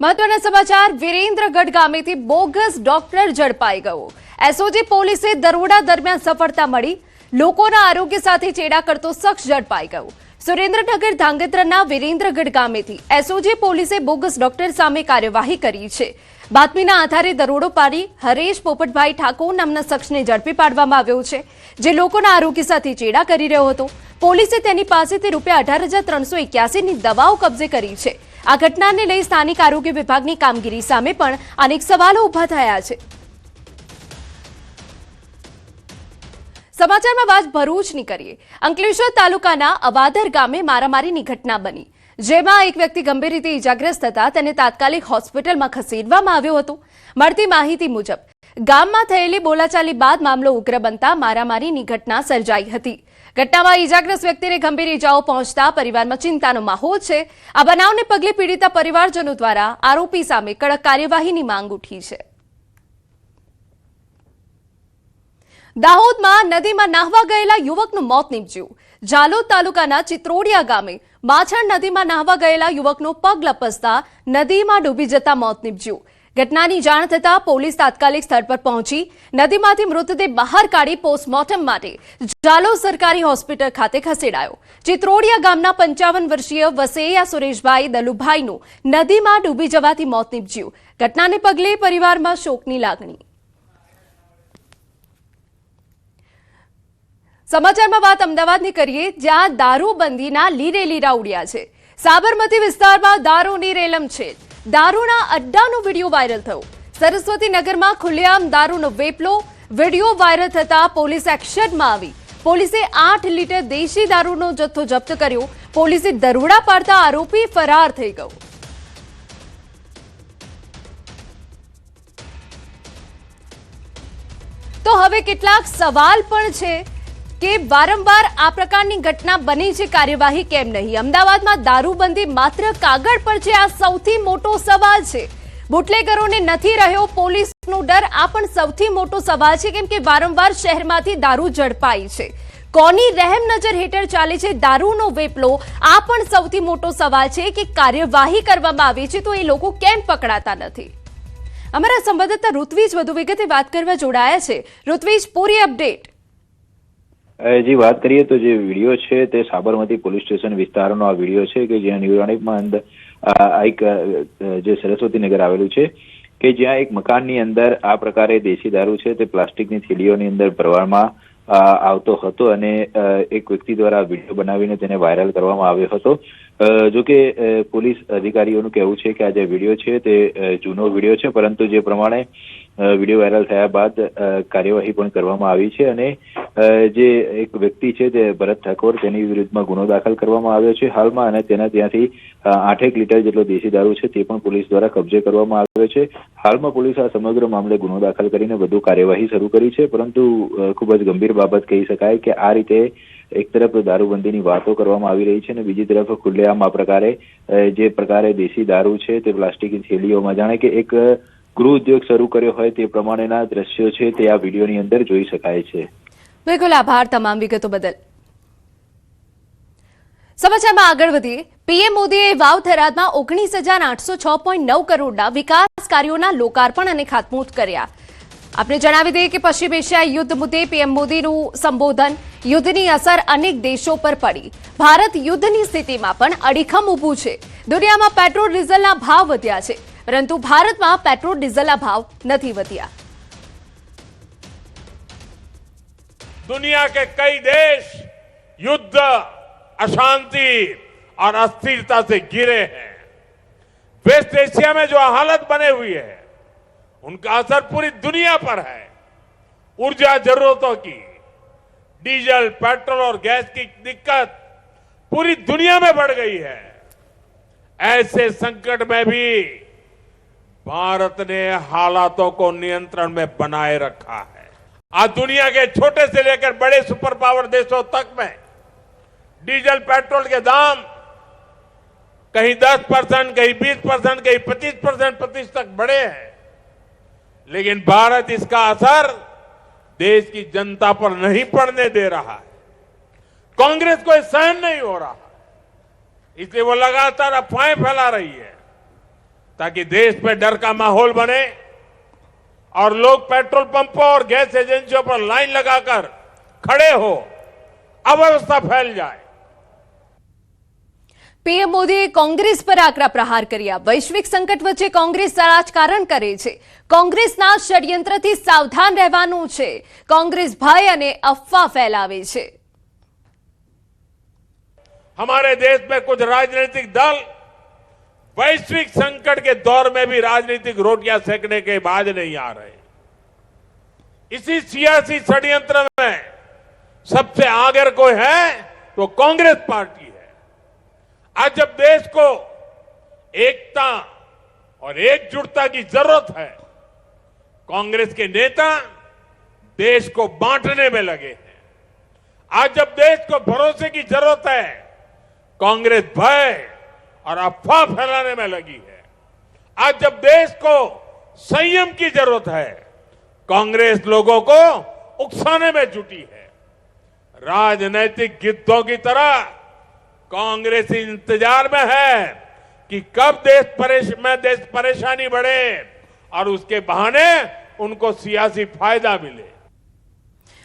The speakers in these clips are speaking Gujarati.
મહત્વના સમાચાર વિરેન્દ્રગઢ ગામેથી બોગસ ડોક્ટર ઝડપાઈ ગયો। એસઓજી પોલીસે દરોડા દરમિયાન સફળતા મળી। લોકોના આરોગ્ય સાથે ચેડા કરતો શખ્સ ઝડપાઈ ગયો। સુરેન્દ્રનગર ધાંગધ્રાના વિરેન્દ્રગઢ ગામેથી એસઓજી પોલીસે બોગસ ડોક્ટર સામે કાર્યવાહી કરી છે। બાતમીના આધારે દરોડો પાડી હરેશ પોપટભાઈ ઠાકોર નામના શખ્સને ઝડપી પાડવામાં આવ્યો છે, જે લોકોના આરોગ્ય સાથે ચેડા કરી રહ્યો હતો। પોલીસે તેની પાસેથી ₹18,381ની દવાઓ કબજે કરી છે। આ ઘટનાને લઈ સ્થાનિક આરોગ્ય વિભાગની કામગીરી સામે પણ અનેક સવાલો ઉભા થયા છે। સમાચારમાં વાત ભરૂચની કરીએ। અંકલેશ્વર તાલુકાના અવાદર ગામે મારામારીની ઘટના બની, જેમાં એક વ્યક્તિ ગંભીર રીતે ઇજાગ્રસ્ત થતા તેને તાત્કાલિક હોસ્પિટલમાં ખસેડવામાં આવ્યો હતો। મળતી માહિતી મુજબ ગામમાં થયેલી બોલાચાલી બાદ મામલો ઉગ્ર બનતા મારામારીની ઘટના સર્જાઈ હતી। ઘટનામાં ઇજાગ્રસ્ત વ્યક્તિને ગંભીર ઇજાઓ પહોંચતા પરિવારમાં ચિંતાનો માહોલ છે। આ બનાવને પગલે પીડિતા પરિવારજનો દ્વારા આરોપી સામે કડક કાર્યવાહીની માંગ ઉઠી છે। દાહોદમાં નદીમાં નાહવા ગયેલા યુવકનું મોત નીપજ્યું। જાલોદ તાલુકાના ચિત્રોડિયા ગામે માછણ નદીમાં નાહવા ગયેલા યુવકનું પગ લપસતા નદીમાં ડૂબી જતા મોત નીપજ્યું। ઘટનાની જાણ થતાં પોલીસ તાત્કાલિક સ્થળ પર પહોંચી નદીમાંથી મૃતદેહ બહાર કાઢી પોસ્ટમોર્ટમ માટે જાલોદ સરકારી હોસ્પિટલ ખાતે ખસેડાયો। ચિત્રોડિયા ગામના 55 વર્ષીય વસૈયા સુરેશભાઈ દલુભાઈનું નદીમાં ડૂબી જવાથી મોત નીપજ્યું। ઘટનાને પગલે પરિવારમાં શોકની લાગણી। સમાચારમાં વાત અમદાવાદની કરીએ, જ્યાં દારૂબંધીના લીરે લીરા ઉડ્યા છે। સાબરમતી વિસ્તારમાં દારૂની રેલમ છે। દારૂના અડ્ડાનો વિડીયો વાયરલ થયો। સરસ્વતી નગરમાં ખુલ્લેઆમ દારૂનો વેપલો વિડીયો વાયરલ થતા પોલીસ એક્શનમાં આવી। પોલીસે 8 લીટર દેશી દારૂનો જથ્થો જપ્ત કર્યો। પોલીસે દરોડા પાડતા આરોપી ફરાર થઈ ગયો। તો હવે કેટલાક સવાલ પણ છે કે વારંવાર આ પ્રકારની ઘટના બની છે, કાર્યવાહી કેમ નહીં? અમદાવાદમાં દારૂબંધી માત્ર કાગળ પર છે, આ સૌથી મોટો સવાલ છે। બુટલેગરોને નથી રહ્યો પોલીસનો ડર, આ પણ સૌથી મોટો સવાલ છે, કેમ કે વારંવાર શહેરમાંથી દારૂ ઝડપાય છે। કોની રહેમ નજર હેઠળ ચાલે છે દારૂનો વેપલો, આ પણ સૌથી મોટો સવાલ છે કે કાર્યવાહી કરવામાં આવી છે તો એ લોકો કેમ પકડાતા નથી? અમારા સંવાદદાતા ઋત્વિજ વધુ વિગતે વાત કરવા જોડાયા છે। ઋત્વિજ, પૂરી અપડેટ। जी बात करिए तो जो वीडियो है ते साबरमती पुलिस स्टेशन विस्तारनो आ वीडियो है कि ज्यां न्यूरोनिकમાં અંદર એક જે સરસ્વતી નગર આવેલું છે કે જ્યાં એક મકાનની અંદર આ પ્રકારે દેશી દારૂ છે તે પ્લાસ્ટિકની થેલીઓની અંદર ભરવામાં આવતો હતો અને એક વ્યક્તિ દ્વારા વિડીયો બનાવીને તેને વાયરલ કરવામાં આવ્યો હતો। જો કે પોલીસ અધિકારીઓનું કહેવું છે કે આ જે વિડીયો છે તે જૂનો વિડીયો છે, પરંતુ જે પ્રમાણે વિડીયો વાયરલ થયા બાદ કાર્યવાહી પણ કરવામાં આવી છે અને જે એક વ્યક્તિ છે તે ભરત ઠાકોર તેની વિરુદ્ધમાં ગુનો દાખલ કરવામાં આવ્યો છે હાલમાં અને તેના ત્યાંથી 8 લીટર જેટલો દેશી દારૂ છે તે પણ પોલીસ દ્વારા કબજે કરવામાં આવ્યો છે। હાલમાં પોલીસ આ સમગ્ર મામલે ગુનો દાખલ કરીને વધુ કાર્યવાહી શરૂ કરી છે, પરંતુ ખૂબ જ ગંભીર બાબત કહી શકાય કે આ રીતે એક તરફ દારૂબંધીની વાતો કરવામાં આવી રહી છે અને બીજી તરફ ખુલ્લેઆમ આ પ્રકારે જે પ્રકારે દેશી દારૂ છે તે પ્લાસ્ટિકની થેલીઓમાં જાણે કે એક ગૃહ ઉદ્યોગ શરૂ કર્યો હોય તે પ્રમાણેના દ્રશ્યો છે તે આ વિડીયોની અંદર જોઈ શકાય છે। બિલકુલ, આભાર તમામ વિગતો બદલ। સમાચારમાં આગળ વધીએ। પીએમ મોદીએ વાવ થરાદમાં 19,806.9 કરોડના વિકાસ કાર્યોના લોકાર્પણ અને ખાતમુહૂર્ત કર્યા। આપણે જણાવી દઈએ કે પશ્ચિમ એશિયા યુદ્ધ મુદ્દે પીએમ મોદીનું સંબોધન, યુદ્ધની અસર અનેક દેશો પર પડી। ભારત યુદ્ધની સ્થિતિમાં પણ અડીખમ ઊભું છે। દુનિયામાં પેટ્રોલ ડીઝલના ભાવ વધ્યા છે, પરંતુ ભારતમાં પેટ્રોલ ડીઝલના ભાવ નથી વધ્યા। दुनिया के कई देश युद्ध, अशांति और अस्थिरता से घिरे हैं। वेस्ट एशिया में जो हालत बने हुई है उनका असर पूरी दुनिया पर है। ऊर्जा जरूरतों की, डीजल, पेट्रोल और गैस की दिक्कत पूरी दुनिया में बढ़ गई है। ऐसे संकट में भी भारत ने हालातों को नियंत्रण में बनाए रखा है। आज दुनिया के छोटे से लेकर बड़े सुपर पावर देशों तक में डीजल पेट्रोल के दाम कहीं 10%, कहीं 20%, कहीं 25% प्रतिशत बढ़े हैं, लेकिन भारत इसका असर देश की जनता पर नहीं पड़ने दे रहा है। कांग्रेस को सहन नहीं हो रहा, इसलिए वो लगातार अफवाहें फैला रही है। ताकि देश में डर का माहौल बने और लोग पेट्रोल पंपों और गैस एजेंसियों पर लाइन लगाकर खड़े हो, अव्यवस्था फैल जाए। પીએમ મોદીએ કોંગ્રેસ પર આકરા પ્રહાર કર્યા। વૈશ્વિક સંકટ વચ્ચે કોંગ્રેસ રાજકારણ કરે છે। કોંગ્રેસના ષડયંત્રથી સાવધાન રહેવાનું છે। કોંગ્રેસ ભય અને અફવા ફેલાવે છે। हमारे देश में कुछ राजनीतिक दल वैश्विक संकट के दौर में भी राजनीतिक रोटियां सेकने के बाद नहीं आ रहे। इसी सियासी षड्यंत्र में सबसे आगे कोई है तो कांग्रेस पार्टी है। आज जब देश को एकता और एकजुटता की जरूरत है, कांग्रेस के नेता देश को बांटने में लगे हैं। आज जब देश को भरोसे की जरूरत है, कांग्रेस भय और अफवाह फैलाने में लगी है। आज जब देश को संयम की जरूरत है, कांग्रेस लोगों को उकसाने में जुटी है। राजनैतिक गिद्धों की तरह कांग्रेस इंतजार में है कि कब देश परेशानी बढ़े और उसके बहाने उनको सियासी फायदा मिले।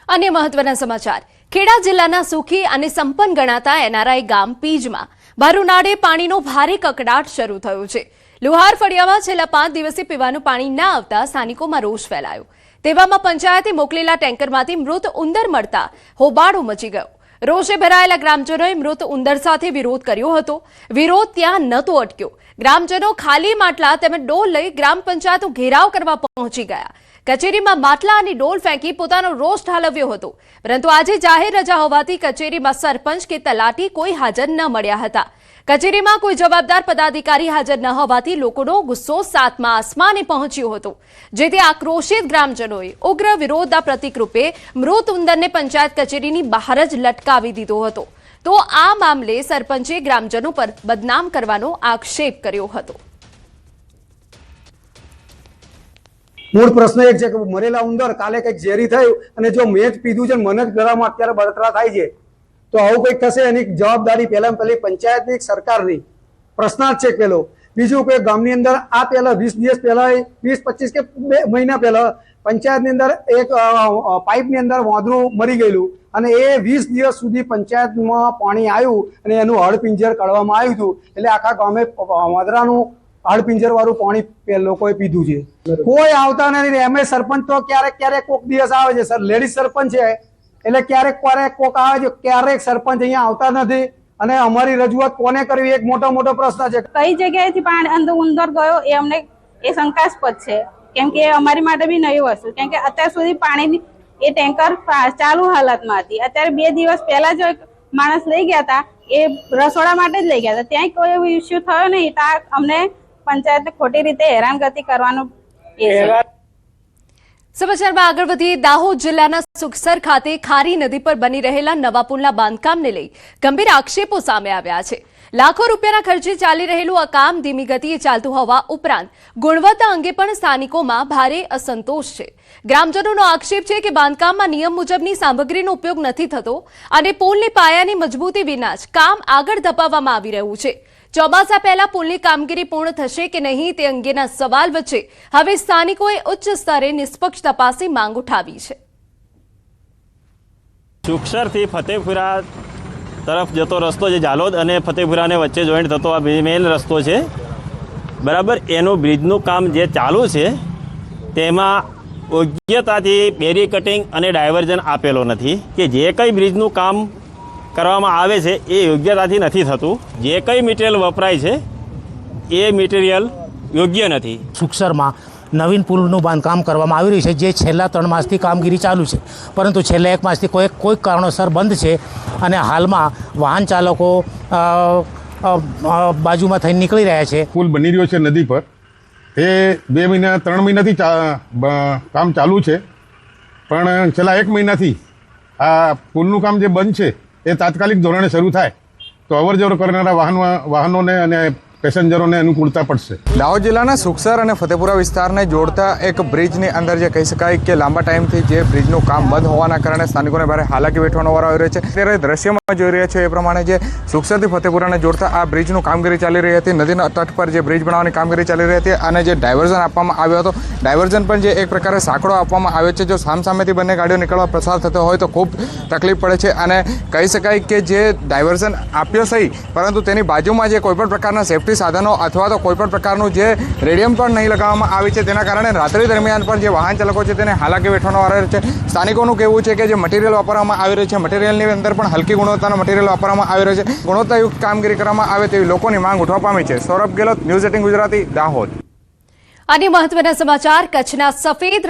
अन्य महत्वना समाचार। ખેડા જિલ્લાના સુખી અને સંપન્ન ગણાતા એનઆરઆઈ ગામ પીજમાં ભર ઉનાળે પાણીનો ભારે કકડાટ શરૂ થયો છે। લુહાર ફળિયામાં છેલ્લા 5 દિવસથી પીવાનું પાણી ન આવતા સ્થાનિકોમાં રોષ ફેલાયો। તેવામાં પંચાયતે મોકલેલા ટેન્કરમાંથી મૃત ઉંદર મળતા હોબાળો મચી ગયો। રોષે ભરાયેલા ગ્રામજનોએ મૃત ઉંદર સાથે વિરોધ કર્યો હતો। વિરોધ ત્યાં નહોતો અટક્યો। ગ્રામજનો ખાલી માટલા તેમજ ડોલ લઈ ગ્રામ પંચાયતનો ઘેરાવ કરવા પહોંચી ગયા। કચેરીમાં માટલા અને ડોલ ફેંકી પોતાનો રોષ ઠાલવ્યો હતો, પરંતુ આજે જાહેર રજા હોવાથી કચેરીમાં સરપંચ કે તલાટી કોઈ હાજર ન મળ્યા હતા। કચેરીમાં કોઈ જવાબદાર પદાધિકારી હાજર ન હોવાથી લોકોનો ગુસ્સો સાતમા આસમાને પહોંચ્યો હતો, જેથી આક્રોશિત ગ્રામજનોએ ઉગ્ર વિરોધના પ્રતિકરૂપે મૃત ઉંદરને પંચાયત કચેરીની બહાર જ લટકાવી દીધો હતો। તો આ મામલે સરપંચે ગ્રામજનો પર બદનામ કરવાનો આક્ષેપ કર્યો હતો। મૂળ પ્રશ્ન એક છે કે મરેલા ઉંદર કાલે કંઈક ઝેરી થયું અને જો મેં જ પીધું છે મને જ ગળામાં અત્યારે બળતરા થાય છે, તો આવું કંઈક થશે એની જવાબદારી પહેલા પહેલી પંચાયતની સરકારની પ્રશ્ન જ છે પેલો। બીજું કે ગામની અંદર આ પહેલા 20 દિવસ પહેલા 20-25 કે 2 મહિના પહેલા પંચાયતની અંદર એક પાઇપની અંદર વાંદરું મરી ગયેલું અને એ 20 દિવસ સુધી પંચાયતમાં પાણી આવ્યું અને એનું હળપિંજર કાઢવામાં આવ્યું હતું, એટલે આખા ગામે વાંદરાનું હાડપિંજર વાળું પાણી લોકોએ પીધું છે। કોઈ આવતા નથી। એમે સરપંચ તો ક્યારેક ક્યારેક કોક દિવસ આવે છે, સર લેડીઝ સરપંચ છે એટલે ક્યારેક ક્યારેક કોક આવે છે, ક્યારેક સરપંચ અહીંયા આવતા નથી અને અમારી રજૂઆત કોને કરવી એક મોટો પ્રશ્ન છે। કઈ જગ્યાએથી પાણી અંદર ઉંદર ગયો એ અમને એ શંકાસ્પદ છે, કેમ કે અમારી માટે બી નવી વસ્તુ, કેમ કે અત્યાર સુધી પાણીની એ ટેન્કર ચાલુ હાલતમાં હતી। અત્યારે 2 દિવસ પહેલા જો એક માણસ લઈ ગયા હતા એ રસોડા માટે જ લઈ ગયા હતા, ત્યાં કોઈ એવો ઇસ્યુ થયો નહીં। અમને પંચાયતને ખોટી રીતે હેરાનગતિ કરવાનું સમાચારમાં આગળ વધીએ। દાહોદ જિલ્લાના સુખસર ખાતે ખારી નદી પર બની રહેલા નવા પુલના બાંધકામને લઈ ગંભીર આક્ષેપો સામે આવ્યા છે। લાખો રૂપિયાના ખર્ચે ચાલી રહેલું આ કામ ધીમી ગતિએ ચાલતું હોવા ઉપરાંત ગુણવત્તા અંગે પણ સ્થાનિકોમાં ભારે અસંતોષ છે। ગ્રામજનોનો આક્ષેપ છે કે બાંધકામમાં નિયમ મુજબની સામગ્રીનો ઉપયોગ નથી થતો અને પુલની પાયાની મજબૂતી વિના જ કામ આગળ ધપાવવામાં આવી રહ્યું છે। ચોમાસા પહેલા પુલની કામગીરી પૂર્ણ થશે કે નહીં તે અંગેના સવાલ વચ્ચે હવે સ્થાનિકોએ ઉચ્ચ સ્તરે નિષ્પક્ષ તપાસની માંગ ઉઠાવી છે। સુખસરથી ફતેપુરા તરફ જતો રસ્તો છે, ઝાલોદ અને ફતેપુરાને વચ્ચે જોઈન્ટ થતો આ મેઇન રસ્તો છે, બરાબર। એનું બ્રિજનું કામ જે ચાલુ છે તેમાં યોગ્યતાથી બેરી કટિંગ અને ડાયવર્ઝન આપેલો નથી, કે જે કંઈ બ્રિજનું કામ કરવામાં આવે છે એ યોગ્યતાથી નથી થતું। જે કંઈ મટીરિયલ વપરાય છે એ મટીરિયલ યોગ્ય નથી। સુખસરમાં નવીન પુલનું બાંધકામ કરવામાં આવી રહ્યું છે, જે છેલ્લા 3 માસથી કામગીરી ચાલુ છે, પરંતુ છેલ્લા 1 માસથી કોઈ કારણોસર બંધ છે અને હાલમાં વાહન ચાલકો બાજુમાં થઈને નીકળી રહ્યા છે। પુલ બની રહ્યો છે નદી પર, એ 2 મહિના 3 મહિનાથી કામ ચાલુ છે, પણ છેલ્લા 1 મહિનાથી આ પુલનું કામ જે બંધ છે એ તાત્કાલિક ધોરણે શરૂ થાય તો અવરજવર કરનારા વાહનોને અને પેસેન્જરોને અનુકૂળતા પડશે. દાહોદ જિલ્લાના સુખસર અને ફતેપુરા વિસ્તારને જોડતા એક બ્રિજની અંદર જે કહી શકાય કે લાંબા ટાઈમથી જે બ્રિજનું કામ બંધ હોવાના કારણે સ્થાનિકોને ભારે હાલાકી વેઠવાનો વારો આવી રહ્યો છે. ત્યારે દ્રશ્યમાં જોઈ રહ્યા છો એ પ્રમાણે જે સુખસરથી ફતેપુરાને જોડતા આ બ્રિજનું કામગીરી ચાલી રહી હતી. નદીના તટ પર જે બ્રિજ બનાવવાની કામગીરી ચાલી રહી હતી અને જે ડાયવર્ઝન આપવામાં આવ્યો હતો, ડાયવર્ઝન પણ જે એક પ્રકારે સાંકડો આપવામાં આવ્યો છે. જો સામસામેથી બંને ગાડીઓ નીકળવા પસાર થતો હોય તો ખૂબ તકલીફ પડે છે અને કહી શકાય કે જે ડાયવર્ઝન આપ્યો સહી, પરંતુ તેની બાજુમાં જે કોઈપણ પ્રકારના સેફ્ટી સાધનો અથવા તો કોઈપણ પ્રકારનું જે રેડિયમ પણ નહીં લગાવવામાં આવી છે, તેના કારણે રાત્રિ દરમિયાન પણ જે વાહન ચાલકો છે તેને હાલાકી વેઠવાનો વારો છે. સ્થાનિકોનું કહેવું છે કે જે મટીરિયલ વાપરવામાં આવી રહ્યું છે, મટીરિયલની અંદર પણ હલકી ગુણવત્તાનો મટીરિયલ વાપરવામાં આવી રહ્યો છે. ગુણવત્તાયુક્ત કામગીરી કરવામાં આવે તેવી લોકોની માંગ ઉઠવા પામી છે. સૌરભ ગેહલોત, ન્યૂઝ 18 ગુજરાતી, દાહોદ. અને મહત્વના સમાચાર, કચ્છના સફેદ